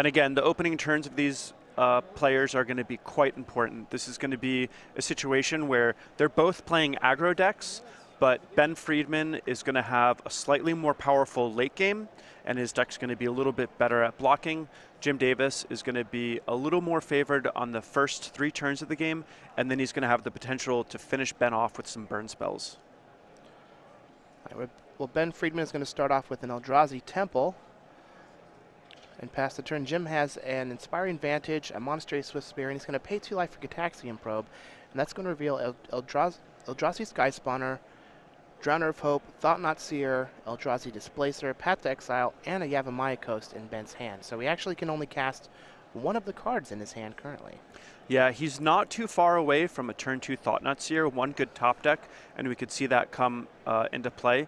And again, the opening turns of these players are going to be quite important. This is going to be a situation where they're both playing aggro decks, but Ben Friedman is going to have a slightly more powerful late game, and his deck's going to be a little bit better at blocking. Jim Davis is going to be a little more favored on the first 3 turns of the game, and then he's going to have the potential to finish Ben off with some burn spells. All right, well, Ben Friedman is going to start off with an Eldrazi Temple. And pass the turn, Jim has an Inspiring Vantage, a Monastery Swiftspear, and he's going to pay 2 life for Gitaxian Probe. And that's going to reveal Eldrazi Skyspawner, Drowner of Hope, Thought-Knot Seer, Eldrazi Displacer, Path to Exile, and a Yavimaya Coast in Ben's hand. So he actually can only cast one of the cards in his hand currently. Yeah, he's not too far away from a turn 2 Thought-Knot Seer, one good top deck, and we could see that come into play.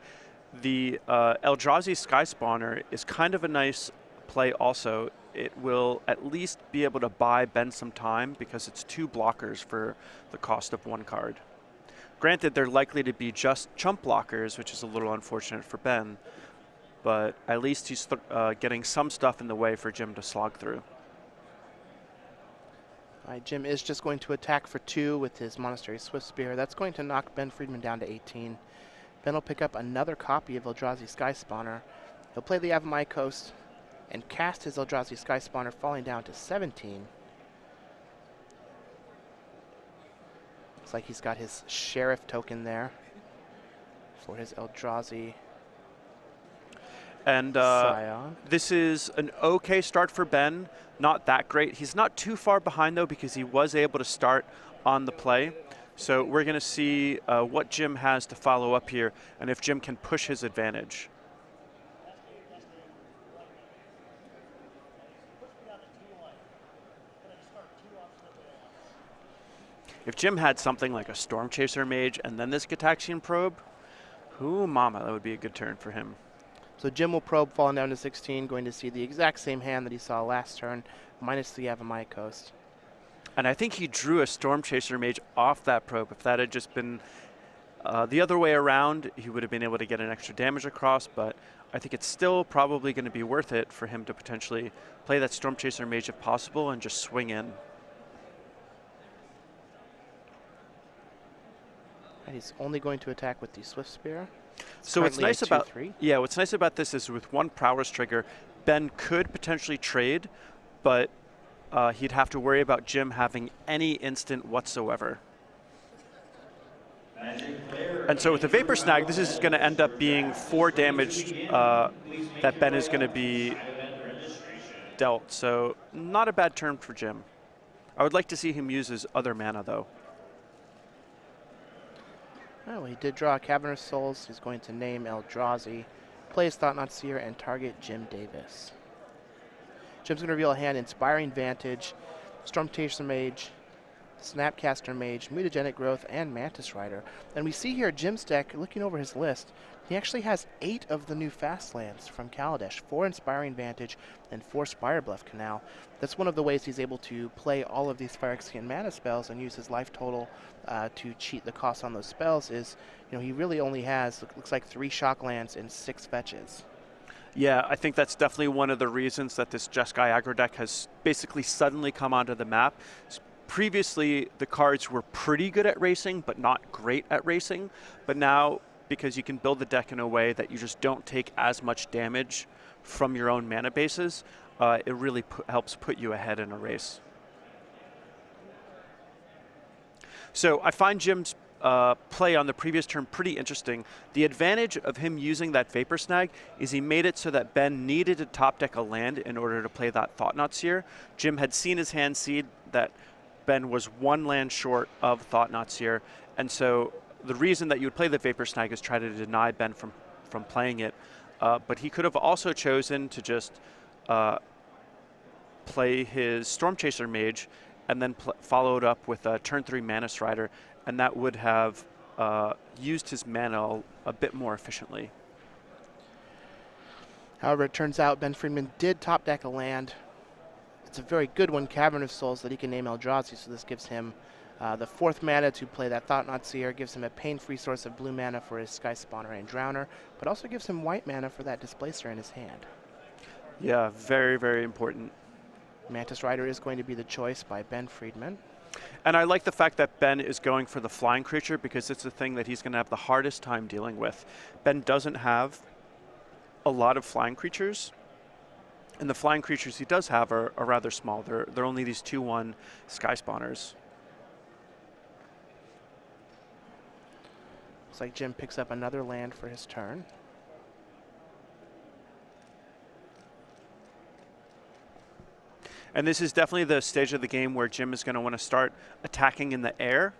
The Eldrazi Skyspawner is kind of a nice play also. It will at least be able to buy Ben some time because it's 2 blockers for the cost of 1 card. Granted, they're likely to be just chump blockers, which is a little unfortunate for Ben, but at least he's getting some stuff in the way for Jim to slog through. All right, Jim is just going to attack for 2 with his Monastery Swiftspear. That's going to knock Ben Friedman down to 18. Ben will pick up another copy of Eldrazi Skyspawner. He'll play the Yavimaya Coast and cast his Eldrazi Skyspawner, falling down to 17. Looks like he's got his Sheriff token there for his Eldrazi And Scion. this is an okay start for Ben, not that great. He's not too far behind though because he was able to start on the play. So we're going to see what Jim has to follow up here and if Jim can push his advantage. If Jim had something like a Storm Chaser Mage and then this Gitaxian Probe, ooh mama, that would be a good turn for him. So Jim will probe, falling down to 16, going to see the exact same hand that he saw last turn, minus the Yavimaya Coast. And I think he drew a Storm Chaser Mage off that probe. If that had just been the other way around, he would have been able to get an extra damage across, but I think it's still probably going to be worth it for him to potentially play that Storm Chaser Mage if possible and just swing in. And he's only going to attack with the Swiftspear. So what's nice about 2/3. yeah, what's nice about this is with 1 prowess trigger, Ben could potentially trade, but he'd have to worry about Jim having any instant whatsoever. And so with the Vapor Snag, this is going to end up being 4 damage that Ben is going to be dealt. So not a bad turn for Jim. I would like to see him use his other mana though. Oh, he did draw Cavern of Souls. He's going to name Eldrazi, play his Thought-Knot Seer, and target Jim Davis. Jim's going to reveal a hand: Inspiring Vantage, Storm Chaser Mage, Snapcaster Mage, Mutagenic Growth, and Mantis Rider. And we see here Jim's deck, looking over his list, he actually has 8 of the new fast lands from Kaladesh, 4 Inspiring Vantage and 4 Spirebluff Canal. That's one of the ways he's able to play all of these Phyrexian mana spells and use his life total to cheat the cost on those spells. Is, you know, he really only has, looks like 3 shock lands and 6 fetches. Yeah, I think that's definitely one of the reasons that this Jeskai aggro deck has basically suddenly come onto the map. Previously, the cards were pretty good at racing, but not great at racing. But now, because you can build the deck in a way that you just don't take as much damage from your own mana bases, it really helps put you ahead in a race. So I find Jim's play on the previous turn pretty interesting. The advantage of him using that Vapor Snag is he made it so that Ben needed to top deck a land in order to play that Thought-Knot Seer. Jim had seen his hand seed that Ben was 1 land short of Thought-Knot Seer, and so the reason that you would play the Vapor Snag is try to deny Ben from playing it. But he could have also chosen to just play his Storm Chaser Mage and then follow it up with a turn 3 Mantis Rider, and that would have used his mana a bit more efficiently. However, it turns out Ben Friedman did top deck a land. It's a very good one, Cavern of Souls, that he can name Eldrazi, so this gives him the 4th mana to play that Thought-Knot Seer, gives him a pain-free source of blue mana for his Skyspawner and Drowner, but also gives him white mana for that Displacer in his hand. Yeah, very, very important. Mantis Rider is going to be the choice by Ben Friedman. And I like the fact that Ben is going for the flying creature because it's the thing that he's going to have the hardest time dealing with. Ben doesn't have a lot of flying creatures, and the flying creatures he does have are rather small. They're only these 2/1 Sky Spawners. Looks like Jim picks up another land for his turn. And this is definitely the stage of the game where Jim is going to want to start attacking in the air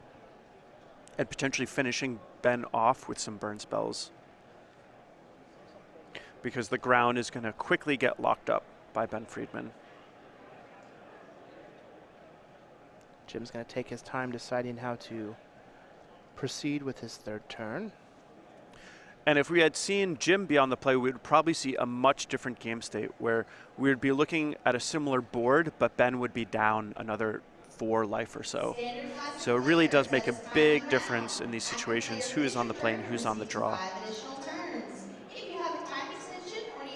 and potentially finishing Ben off with some burn spells, because the ground is going to quickly get locked up by Ben Friedman. Jim's going to take his time deciding how to proceed with his third turn. And if we had seen Jim be on the play, we would probably see a much different game state where we would be looking at a similar board, but Ben would be down another 4 life or so. So it really does make a big difference in these situations, who is on the play and who's on the draw.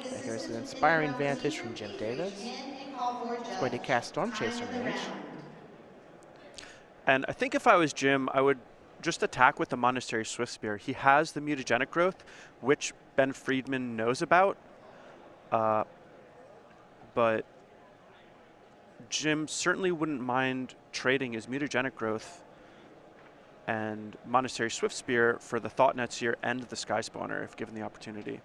And here's an Inspiring Vantage from Jim Davis. He's going to cast Storm Chaser Mage. And I think if I was Jim, I would just attack with the Monastery Swift Spear. He has the Mutagenic Growth, which Ben Friedman knows about. But Jim certainly wouldn't mind trading his Mutagenic Growth and Monastery Swift Spear for the Thought-Knot Seer and the Sky Spawner if given the opportunity.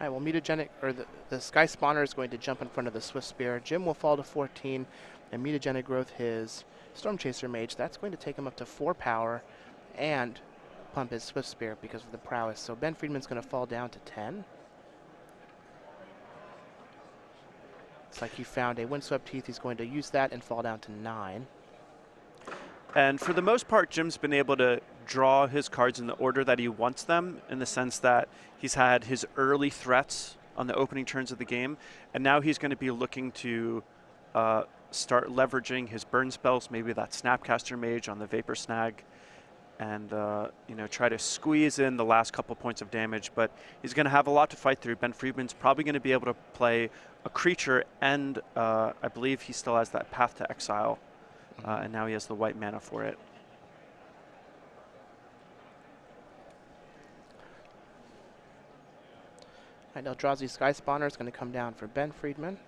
All right, well, Mutagenic, or the Sky Spawner is going to jump in front of the Swift Spear. Jim will fall to 14, and Mutagenic Growth his Storm Chaser Mage. That's going to take him up to 4 power and pump his Swift Spear because of the prowess. So Ben Friedman's going to fall down to 10. It's like he found a Windswept Heath. He's going to use that and fall down to 9. And for the most part, Jim's been able to draw his cards in the order that he wants them, in the sense that he's had his early threats on the opening turns of the game, and now he's going to be looking to start leveraging his burn spells, maybe that Snapcaster Mage on the Vapor Snag, and try to squeeze in the last couple points of damage. But he's going to have a lot to fight through. Ben Friedman's probably going to be able to play a creature, and I believe he still has that Path to Exile, and now he has the white mana for it. All right, Eldrazi Sky Spawner is going to come down for Ben Friedman.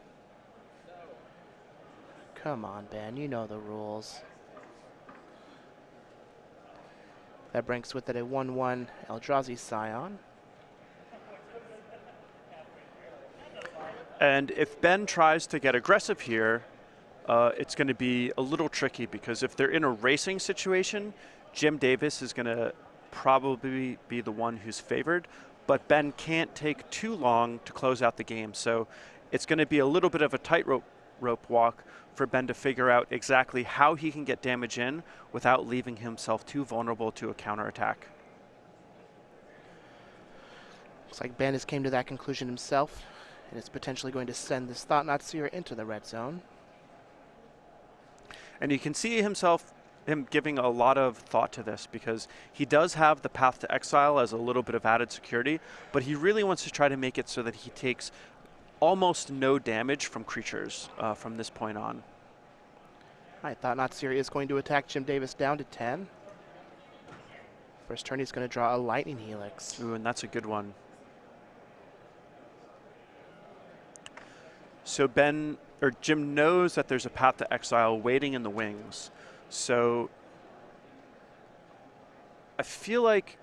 Come on, Ben, you know the rules. That brings with it a 1/1 Eldrazi Scion. And if Ben tries to get aggressive here, it's going to be a little tricky, because if they're in a racing situation, Jim Davis is going to probably be the one who's favored, but Ben can't take too long to close out the game. So it's going to be a little bit of a tightrope walk for Ben to figure out exactly how he can get damage in without leaving himself too vulnerable to a counterattack. Looks like Ben has came to that conclusion himself, and is potentially going to send this Thought-Knot Seer into the red zone. And you can see him giving a lot of thought to this, because he does have the Path to Exile as a little bit of added security, but he really wants to try to make it so that he takes almost no damage from creatures from this point on. All right, Thought-Knot Seer is going to attack Jim Davis down to 10. First turn, he's going to draw a Lightning Helix. Ooh, and that's a good one. So Jim knows that there's a Path to Exile waiting in the wings. So I feel like,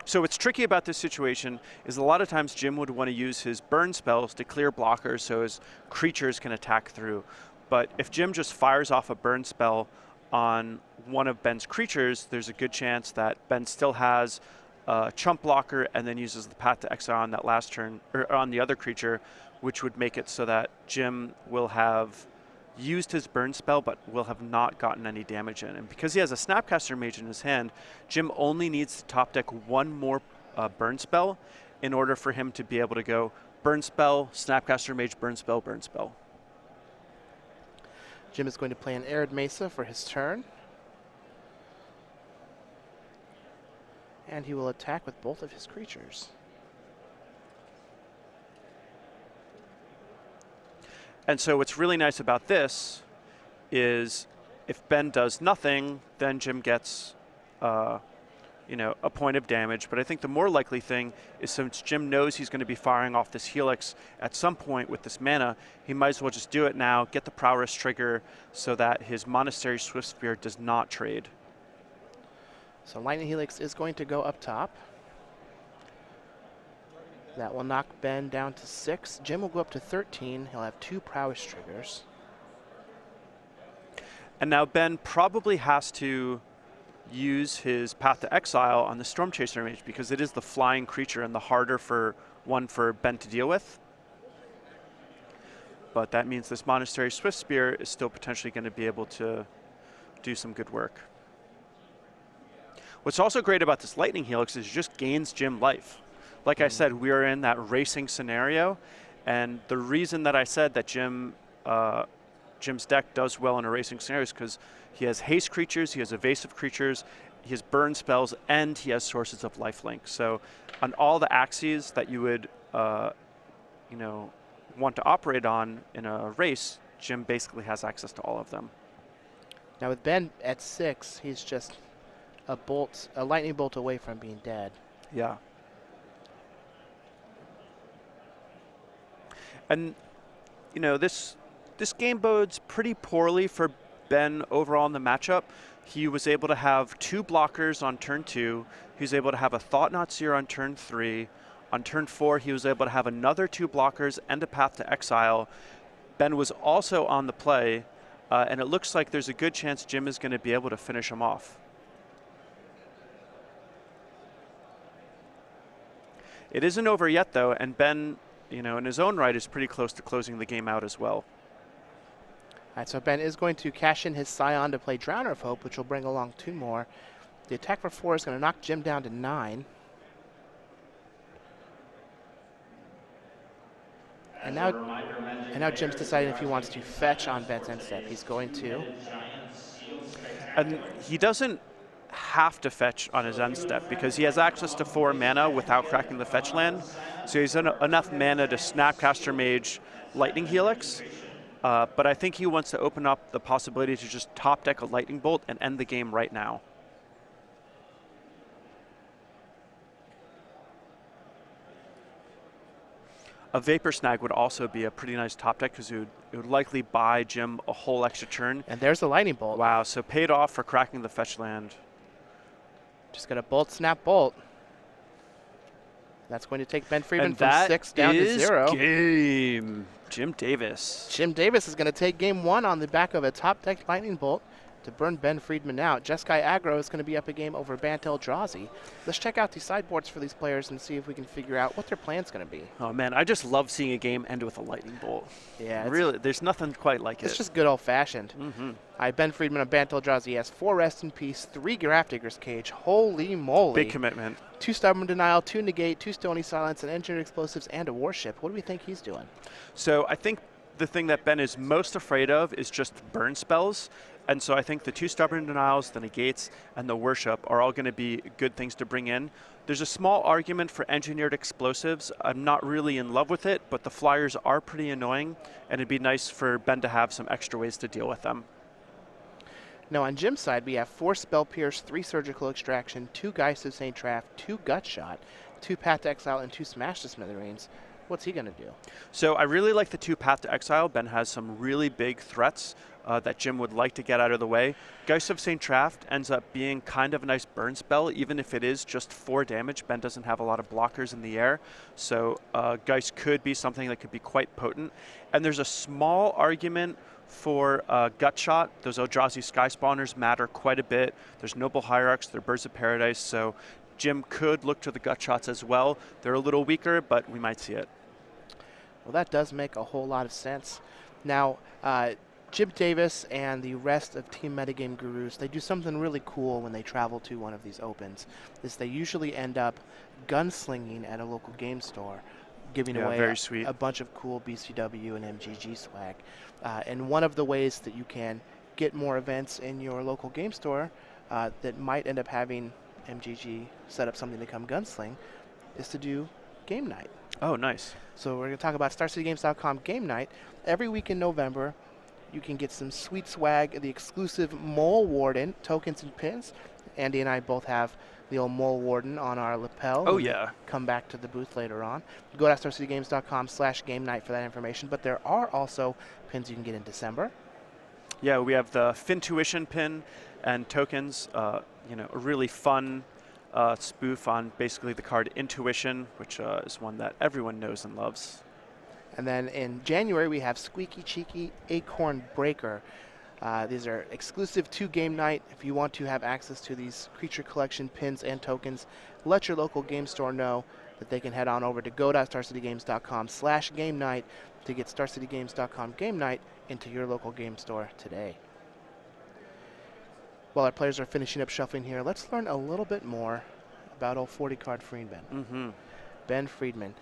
so what's tricky about this situation is a lot of times Jim would want to use his burn spells to clear blockers so his creatures can attack through. But if Jim just fires off a burn spell on one of Ben's creatures, there's a good chance that Ben still has a chump blocker and then uses the Path to Exile on that last turn, or on the other creature, which would make it so that Jim will have used his burn spell but will have not gotten any damage in. And because he has a Snapcaster Mage in his hand, Jim only needs to top deck one more burn spell in order for him to be able to go burn spell, Snapcaster Mage, burn spell, burn spell. Jim is going to play an Arid Mesa for his turn. And he will attack with both of his creatures. And so what's really nice about this is if Ben does nothing, then Jim gets a point of damage. But I think the more likely thing is, since Jim knows he's going to be firing off this Helix at some point with this mana, he might as well just do it now, get the Prowess trigger so that his Monastery Swift Spear does not trade. So Lightning Helix is going to go up top. That will knock Ben down to 6. Jim will go up to 13. He'll have 2 Prowess triggers. And now Ben probably has to use his Path to Exile on the Storm Chaser mage because it is the flying creature and the harder one for Ben to deal with. But that means this Monastery Swift Spear is still potentially going to be able to do some good work. What's also great about this Lightning Helix is it just gains Jim life. Like I said, we are in that racing scenario, and the reason that I said that Jim's deck does well in a racing scenario is because he has haste creatures, he has evasive creatures, he has burn spells, and he has sources of lifelink. So on all the axes that you would want to operate on in a race, Jim basically has access to all of them. Now with Ben at 6, he's just a lightning bolt away from being dead. Yeah. And this game bodes pretty poorly for Ben overall in the matchup. He was able to have 2 blockers on turn 2. He was able to have a Thought-Knot Seer on turn 3. On turn 4, he was able to have another 2 blockers and a Path to Exile. Ben was also on the play, and it looks like there's a good chance Jim is going to be able to finish him off. It isn't over yet, though, and Ben, in his own right, is pretty close to closing the game out as well. All right, so Ben is going to cash in his Scion to play Drowner of Hope, which will bring along 2 more. The attack for 4 is going to knock Jim down to 9. And now Jim's deciding if he wants to fetch on Ben's end step. He's going to. And he doesn't have to fetch on his end step because he has access to 4 mana without cracking the fetch land. So he's enough mana to Snapcaster Mage Lightning Helix. But I think he wants to open up the possibility to just top deck a Lightning Bolt and end the game right now. A Vapor Snag would also be a pretty nice top deck because it would likely buy Jim a whole extra turn. And there's the Lightning Bolt. Wow, so paid off for cracking the fetch land. Just got a Bolt, Snap, Bolt. That's going to take Ben Friedman from 6 down to 0. Game. Jim Davis. Jim Davis is going to take game 1 on the back of a top deck Lightning Bolt to burn Ben Friedman out. Jeskai Aggro is going to be up a game over Bant Eldrazi. Let's check out the sideboards for these players and see if we can figure out what their plan's going to be. Oh man, I just love seeing a game end with a Lightning Bolt. Yeah, really, there's nothing quite like it. It's just good old-fashioned. Mm-hmm. Ben Friedman on Bant Eldrazi has 4 Rest in Peace, 3 Grafdigger's Cage. Holy moly. Big commitment. 2 Stubborn Denial, 2 Negate, 2 Stony Silence, an Engineered Explosives, and a Warship. What do we think he's doing? So I think the thing that Ben is most afraid of is just burn spells. And so I think the 2 Stubborn Denials, the Negates, and the Worship are all going to be good things to bring in. There's a small argument for Engineered Explosives. I'm not really in love with it, but the flyers are pretty annoying, and it'd be nice for Ben to have some extra ways to deal with them. Now on Jim's side, we have 4 Spell Pierce, 3 Surgical Extraction, 2 Geist of St. Traff, 2 Gut Shot, 2 Path to Exile, and 2 Smash to Smithereens. What's he going to do? So I really like the 2 Path to Exile. Ben has some really big threats that Jim would like to get out of the way. Geist of St. Traff ends up being kind of a nice burn spell, even if it is just 4 damage. Ben doesn't have a lot of blockers in the air, so Geist could be something that could be quite potent. And there's a small argument for Gut Shot. Those Eldrazi Sky Spawners matter quite a bit. There's Noble Hierarchs, they're Birds of Paradise, so Jim could look to the Gut Shots as well. They're a little weaker, but we might see it. Well, that does make a whole lot of sense. Now, Jim Davis and the rest of Team Metagame Gurus, they do something really cool when they travel to one of these opens, is they usually end up gunslinging at a local game store, giving away a bunch of cool BCW and MGG swag. And one of the ways that you can get more events in your local game store that might end up having MGG set up something to come gunsling is to do game night. Oh, nice. So we're going to talk about StarCityGames.com game night. Every week in November, you can get some sweet swag, the exclusive Mole Warden tokens and pins. Andy and I both have the old Mole Warden on our lapel. Oh, when we yeah. come back to the booth later on. Go to StarCityGames.com/game night for that information. But there are also pins you can get in December. Yeah, we have the Fintuition pin and tokens. You know, a really fun spoof on basically the card Intuition, which is one that everyone knows and loves. And then in January, we have Squeaky Cheeky Acorn Breaker. These are exclusive to game night. If you want to have access to these creature collection pins and tokens, let your local game store know that they can head on over to go.starcitygames.com/game night to get StarCityGames.com game night into your local game store today. While our players are finishing up shuffling here, let's learn a little bit more about old 40 card Friedman. Mm-hmm. Ben Friedman.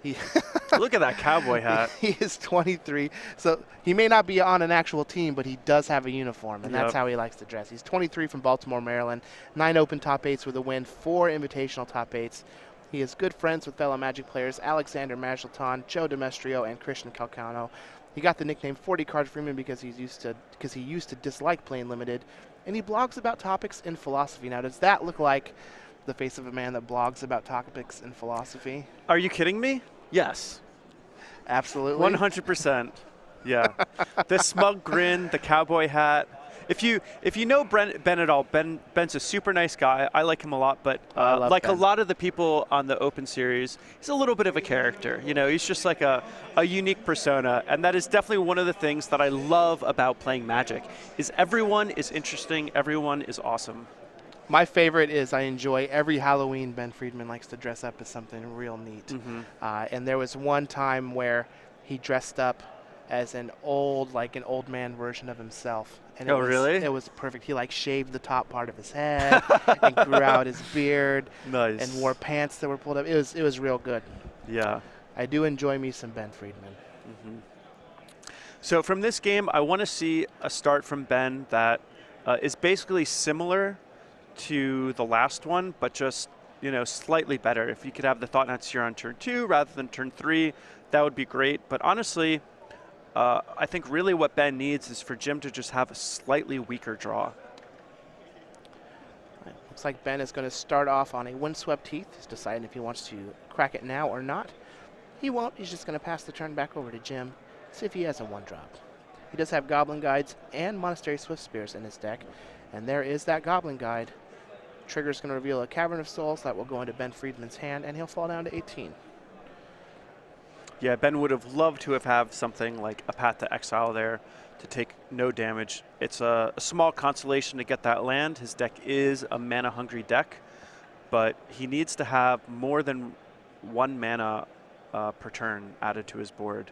He Look at that cowboy hat. He is 23, so he may not be on an actual team, but he does have a uniform, and that's Yep. how he likes to dress. He's 23 from Baltimore, Maryland, 9 open top 8s with a win, 4 invitational top 8s. He is good friends with fellow Magic players Alexander Magellan, Joe Demestrio, and Christian Calcano. He got the nickname 40 Card Freeman because he used to dislike playing limited, and he blogs about topics in philosophy. Now, does that look like the face of a man that blogs about topics in philosophy? Are you kidding me? Yes. Absolutely. 100%. Yeah. The smug grin, the cowboy hat. If you know Ben at all, Ben's a super nice guy. I like him a lot, but I love like Ben. a lot of the people on the Open Series, he's a little bit of a character. You know, he's just like a unique persona, and that is definitely one of the things that I love about playing Magic. Is everyone is interesting, everyone is awesome. My favorite is I enjoy every Halloween Ben Friedman likes to dress up as something real neat. Mm-hmm. And there was one time where he dressed up as an old man version of himself. And Oh, really? It was perfect. He shaved the top part of his head and grew out his beard Nice. and wore pants that were pulled up. It was real good. Yeah. I do enjoy me some Ben Friedman. Mm-hmm. So from this game, I want to see a start from Ben that is basically similar to the last one, but just slightly better. If you could have the Thought-Knot Seer on turn 2 rather than turn 3, that would be great. But honestly, I think really what Ben needs is for Jim to just have a slightly weaker draw. Right. Looks like Ben is going to start off on a Windswept Heath. He's deciding if he wants to crack it now or not. He won't. He's just going to pass the turn back over to Jim, see if he has a 1-drop. He does have Goblin Guides and Monastery Swift Spears in his deck, and there is that Goblin Guide. Trigger's going to reveal a Cavern of Souls that will go into Ben Friedman's hand, and he'll fall down to 18. Yeah, Ben would have loved to have something like a Path to Exile there to take no damage. It's a small consolation to get that land. His deck is a mana-hungry deck, but he needs to have more than 1 mana per turn added to his board.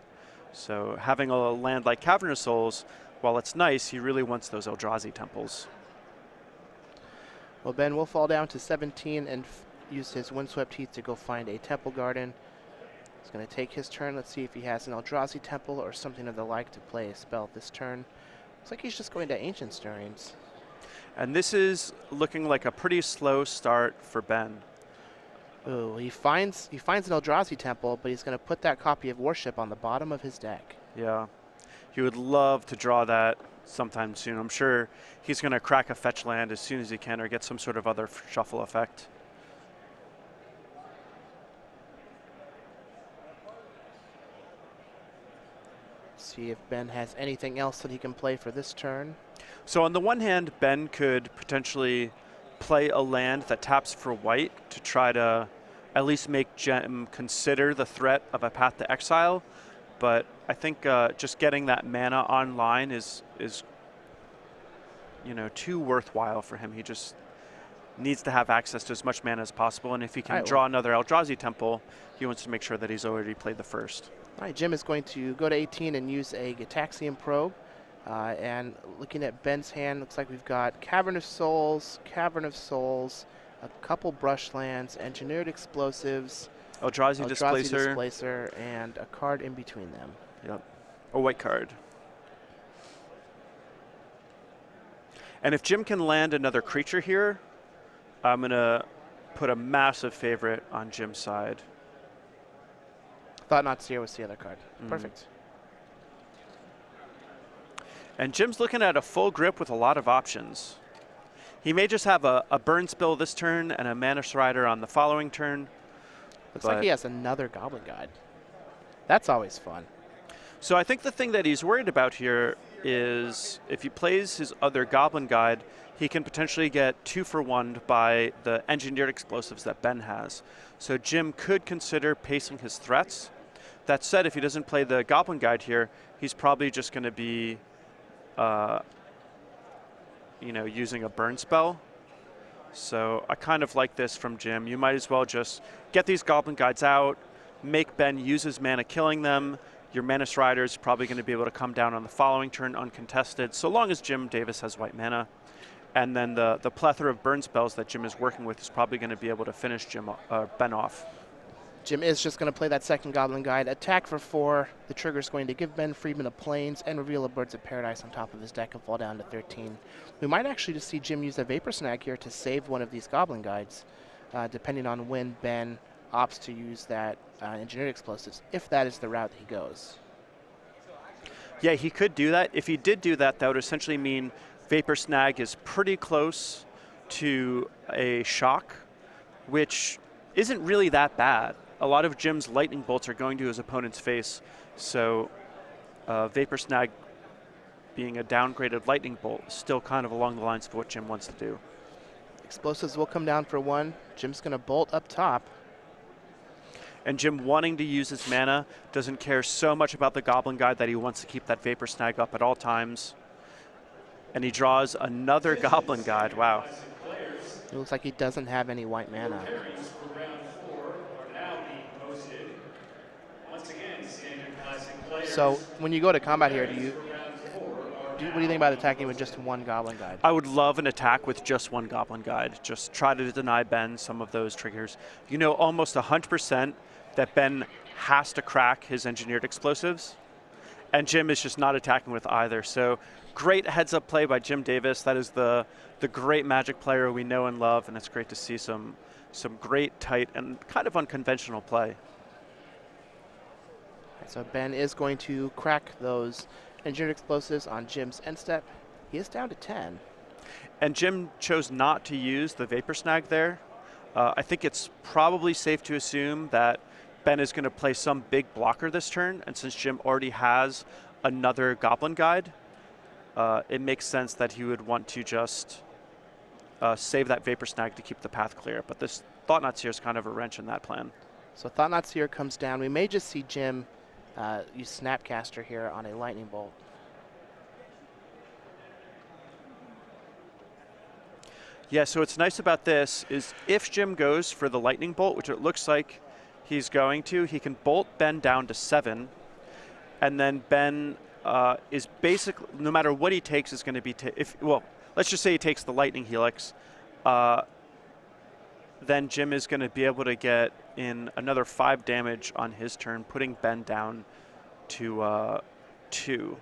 So having a land like Cavern of Souls, while it's nice, he really wants those Eldrazi temples. Well, Ben will fall down to 17 and use his Windswept Heath to go find a Temple Garden. He's going to take his turn. Let's see if he has an Eldrazi Temple or something of the like to play a spell this turn. Looks like he's just going to Ancient Stirrings. And this is looking like a pretty slow start for Ben. Ooh, he finds an Eldrazi Temple, but he's going to put that copy of Warship on the bottom of his deck. Yeah. He would love to draw that sometime soon. I'm sure he's going to crack a fetch land as soon as he can or get some sort of other shuffle effect. See if Ben has anything else that he can play for this turn. So on the one hand, Ben could potentially play a land that taps for white to try to at least make Jim consider the threat of a Path to Exile. But I think just getting that mana online is too worthwhile for him. He just needs to have access to as much mana as possible. And if he can Right, draw another Eldrazi Temple, he wants to make sure that he's already played the first. All right, Jim is going to go to 18 and use a Gitaxian Probe. And looking at Ben's hand, looks like we've got Cavern of Souls, a couple Brushlands, Engineered Explosives, Eldrazi Displacer. Displacer, and a card in between them. Yep. A white card. And if Jim can land another creature here, I'm going to put a massive favorite on Jim's side. Thought Not Seer was the other card. Perfect. And Jim's looking at a full grip with a lot of options. He may just have a burn spell this turn and a Mana Strider on the following turn. Looks like he has another Goblin Guide. That's always fun. So I think the thing that he's worried about here is if he plays his other Goblin Guide, he can potentially get 2-for-1 by the Engineered Explosives that Ben has. So Jim could consider pacing his threats. That said, if he doesn't play the Goblin Guide here, he's probably just going to be using a burn spell. So I kind of like this from Jim. You might as well just get these Goblin Guides out, make Ben use his mana killing them. Your Mana Strider is probably going to be able to come down on the following turn uncontested, so long as Jim Davis has white mana. And then the plethora of burn spells that Jim is working with is probably going to be able to finish Ben off. Jim is just going to play that second Goblin Guide. Attack for 4. The trigger is going to give Ben Friedman a Plains and reveal a Birds of Paradise on top of his deck and fall down to 13. We might actually just see Jim use a Vapor Snag here to save one of these Goblin Guides, depending on when Ben opts to use that Engineered Explosives, if that is the route he goes. Yeah, he could do that. If he did do that, that would essentially mean Vapor Snag is pretty close to a Shock, which isn't really that bad. A lot of Jim's Lightning Bolts are going to his opponent's face, so Vapor Snag being a downgraded Lightning Bolt is still kind of along the lines of what Jim wants to do. Explosives will come down for 1. Jim's going to bolt up top. And Jim, wanting to use his mana, doesn't care so much about the Goblin Guide that he wants to keep that Vapor Snag up at all times. And he draws another Goblin Guide. Wow. It looks like he doesn't have any white mana. So when you go to combat here, what do you think about attacking with just one Goblin Guide? I would love an attack with just one Goblin Guide. Just try to deny Ben some of those triggers. You know almost 100% that Ben has to crack his Engineered Explosives, and Jim is just not attacking with either. So great heads-up play by Jim Davis. That is the great Magic player we know and love, and it's great to see some great, tight, and kind of unconventional play. So Ben is going to crack those Engineered Explosives on Jim's end step. He is down to 10. And Jim chose not to use the Vapor Snag there. I think it's probably safe to assume that Ben is going to play some big blocker this turn, and since Jim already has another Goblin Guide, it makes sense that he would want to just save that Vapor Snag to keep the path clear. But this Thought Knot Seer is kind of a wrench in that plan. So Thought Knot Seer comes down. We may just see Jim use Snapcaster here on a Lightning Bolt. Yeah, so what's nice about this is if Jim goes for the Lightning Bolt, which it looks like he's going to, he can bolt Ben down to 7, and then Ben is basically, no matter what he takes, is going to be, let's just say he takes the Lightning Helix, then Jim is going to be able to get in another 5 damage on his turn, putting Ben down to 2.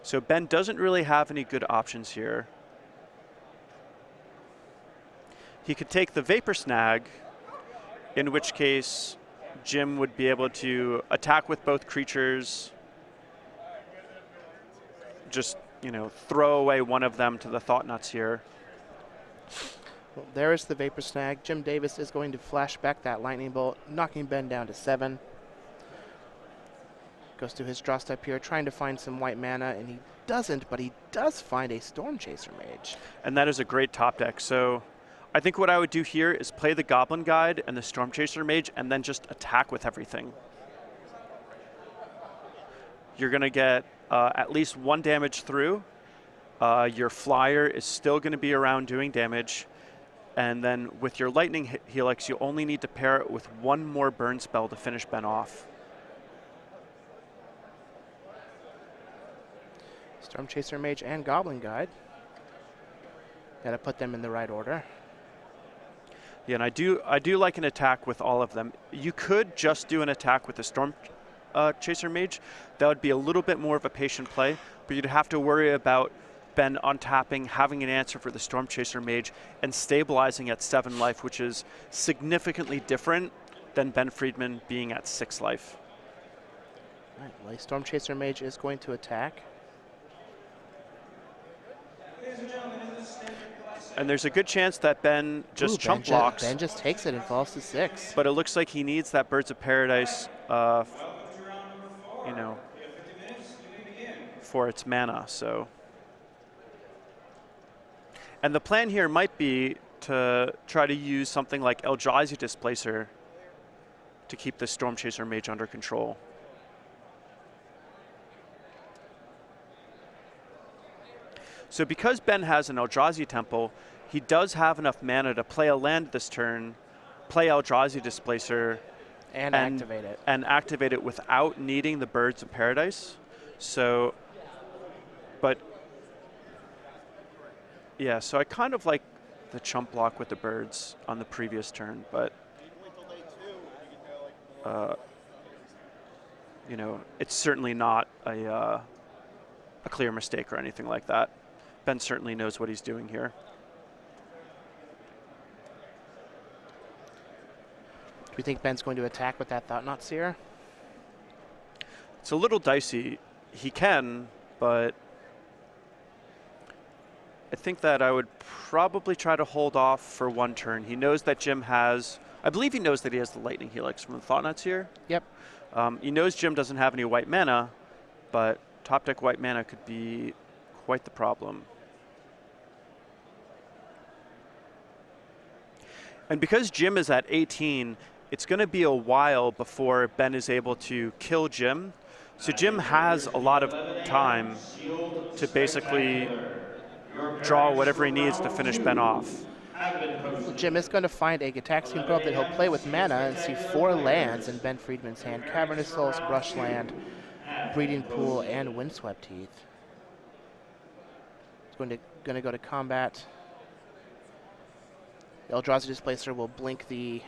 So Ben doesn't really have any good options here. He could take the Vapor Snag, in which case Jim would be able to attack with both creatures, just, throw away one of them to the Thought Knot Seer. Well, there is the Vapor Snag. Jim Davis is going to flash back that Lightning Bolt, knocking Ben down to 7. Goes to his draw step here, trying to find some white mana, and he doesn't, but he does find a Storm Chaser Mage. And that is a great top deck. So I think what I would do here is play the Goblin Guide and the Storm Chaser Mage, and then just attack with everything. You're going to get at least 1 damage through. Your flyer is still going to be around doing damage. And then with your Lightning Helix, you only need to pair it with 1 more burn spell to finish Ben off. Storm Chaser Mage and Goblin Guide. Got to put them in the right order. Yeah, and I do like an attack with all of them. You could just do an attack with the Storm Chaser Mage. That would be a little bit more of a patient play, but you'd have to worry about Ben untapping, having an answer for the Storm Chaser Mage, and stabilizing at 7 life, which is significantly different than Ben Friedman being at 6 life. All right, well, a Storm Chaser Mage is going to attack. And there's a good chance that Ben just chump blocks. Ben just takes it and falls to 6. But it looks like he needs that Birds of Paradise, for its mana. So, and the plan here might be to try to use something like Eldrazi Displacer to keep the Storm Chaser Mage under control. So because Ben has an Eldrazi Temple, he does have enough mana to play a land this turn, play Eldrazi Displacer, and activate it. And activate it without needing the Birds of Paradise. So, but, yeah, so I kind of like the chump block with the birds on the previous turn, but, you know, it's certainly not a clear mistake or anything like that. Ben certainly knows what he's doing here. Do you think Ben's going to attack with that Thought-Knot Seer? It's a little dicey. He can, but I think that I would probably try to hold off for 1 turn. He knows that Jim has, I believe he knows that he has the Lightning Helix from the Thought-Knot Seer. Yep. He knows Jim doesn't have any white mana, but top deck white mana could be quite the problem. And because Jim is at 18, it's going to be a while before Ben is able to kill Jim. So Jim has a lot of time to basically draw whatever he needs to finish Ben off. Well, Jim is going to find a Gitaxian Probe that he'll play with mana and see 4 lands in Ben Friedman's hand. Cavernous Souls, Brushland, Breeding Pool, and Windswept Heath. It's going to go to combat. The Eldrazi Displacer will blink the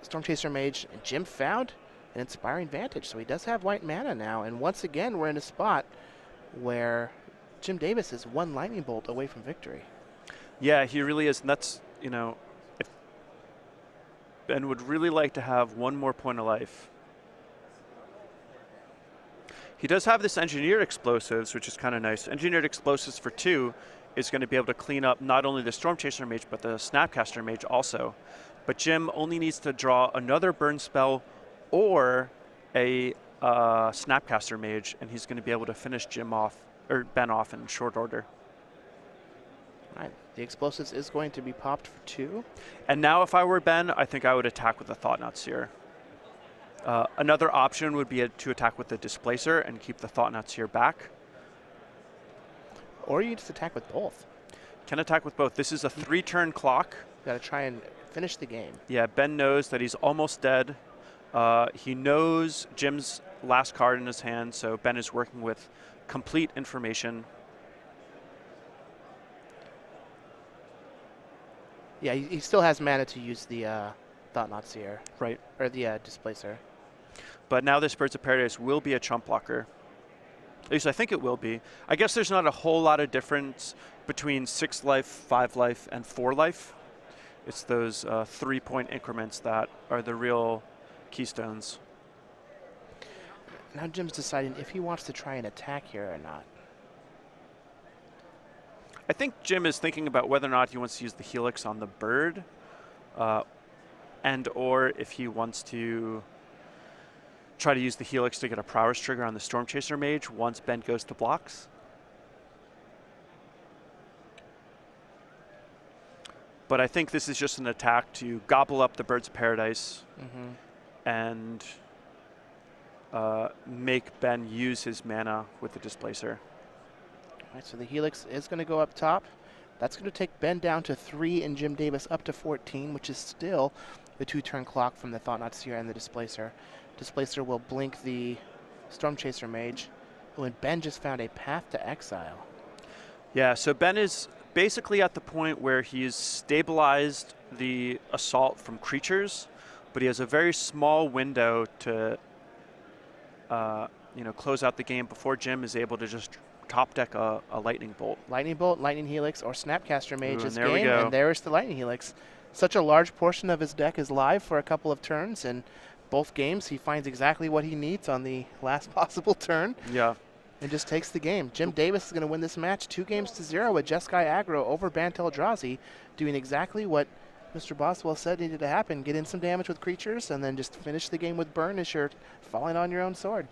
Storm Chaser Mage, and Jim found an Inspiring Vantage, so he does have white mana now. And once again, we're in a spot where Jim Davis is 1 Lightning Bolt away from victory. Yeah, he really is, and that's, you know, if Ben would really like to have 1 more point of life. He does have this Engineered Explosives, which is kind of nice. Engineered Explosives for 2 is going to be able to clean up not only the Storm Chaser Mage, but the Snapcaster Mage also. But Jim only needs to draw another burn spell or a Snapcaster Mage, and he's going to be able to finish Jim off, or Ben off in short order. All right, the Explosives is going to be popped for 2. And now if I were Ben, I think I would attack with the Thought-Knot Seer. Another option would be to attack with the Displacer and keep the Thought-Knot Seer back. Or you just attack with both. Can attack with both. This is a 3-turn clock. Got to try and finish the game. Yeah, Ben knows that he's almost dead. He knows Jim's last card in his hand, so Ben is working with complete information. Yeah, he still has mana to use the Thought-Knot Seer. Right. Or the Displacer. But now this Birds of Paradise will be a chump blocker. At least I think it will be. I guess there's not a whole lot of difference between 6 life, 5 life, and 4 life. It's those 3-point increments that are the real keystones. Now Jim's deciding if he wants to try and attack here or not. I think Jim is thinking about whether or not he wants to use the Helix on the bird, and or if he wants to try to use the Helix to get a Prowess trigger on the Storm Chaser Mage once Ben goes to blocks. But I think this is just an attack to gobble up the Birds of Paradise and make Ben use his mana with the Displacer. All right, so the Helix is going to go up top. That's going to take Ben down to 3 and Jim Davis up to 14, which is still the 2-turn clock from the Thought-Knot Seer and the Displacer. Displacer will blink the Storm Chaser Mage, and Ben just found a Path to Exile. Yeah, so Ben is basically at the point where he's stabilized the assault from creatures, but he has a very small window to close out the game before Jim is able to just top deck a Lightning Bolt. Lightning Bolt, Lightning Helix, or Snapcaster Mage Ooh, is and there we game, go. and there's the Lightning Helix. Such a large portion of his deck is live for a couple of turns, and both games he finds exactly what he needs on the last possible turn Yeah. and just takes the game. Jim Davis is going to win this match 2-0 with Jeskai Aggro over Bant Eldrazi, doing exactly what Mr. Boswell said needed to happen. Get in some damage with creatures and then just finish the game with burn as you're falling on your own sword.